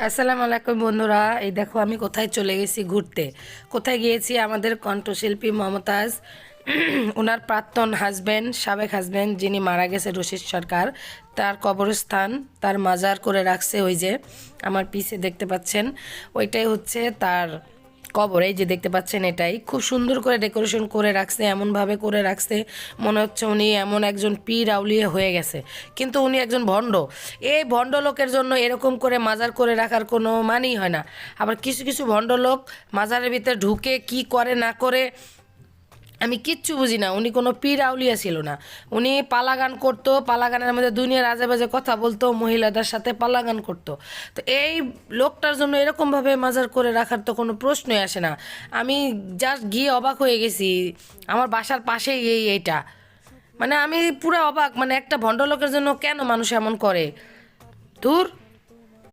আসসালামু আলাইকুম বন্ধুরা, এই দেখো আমি কোথায় চলে গেছি ঘুরতে। কোথায় গিয়েছি? আমাদের কণ্ঠশিল্পী মমতাজ ওনার প্রাক্তন হাজব্যান্ড, সাবেক হাজব্যান্ড যিনি মারা গেছে, রশিদ সরকার, তার কবরস্থান, তার মাজার করে রাখছে। ওই যে আমার পিছে দেখতে পাচ্ছেন, ওইটাই হচ্ছে তার কবর। এই যে দেখতে পাচ্ছেন, এটাই খুব সুন্দর করে ডেকোরেশন করে রাখছে, এমনভাবে করে রাখছে মনে হচ্ছে উনি এমন একজন পীর আউলিয়া হয়ে গেছে, কিন্তু উনি একজন ভণ্ড। এই ভণ্ড লোকের জন্য এরকম করে মাজার করে রাখার কোনো মানেই হয় না। আবার কিছু কিছু ভণ্ড লোক মাজারের ভিতরে ঢুকে কি করে না করে আমি কিচ্ছু বুঝি না। উনি কোনো পীর আউলিয়া ছিল না। উনি পালা গান করতো, পালা গানের মধ্যে দুনিয়ার আজে বাজে কথা বলতো, মহিলাদের সাথে পালা গান করতো। তো এই লোকটার জন্য এরকমভাবে মাজার করে রাখার তো কোনো প্রশ্নই আসে না। আমি জাস্ট গিয়ে অবাক হয়ে গেছি। আমার বাসার পাশেই এইটা, মানে আমি পুরো অবাক, মানে একটা ভণ্ড লোকের জন্য কেন মানুষ এমন করে? ধুর।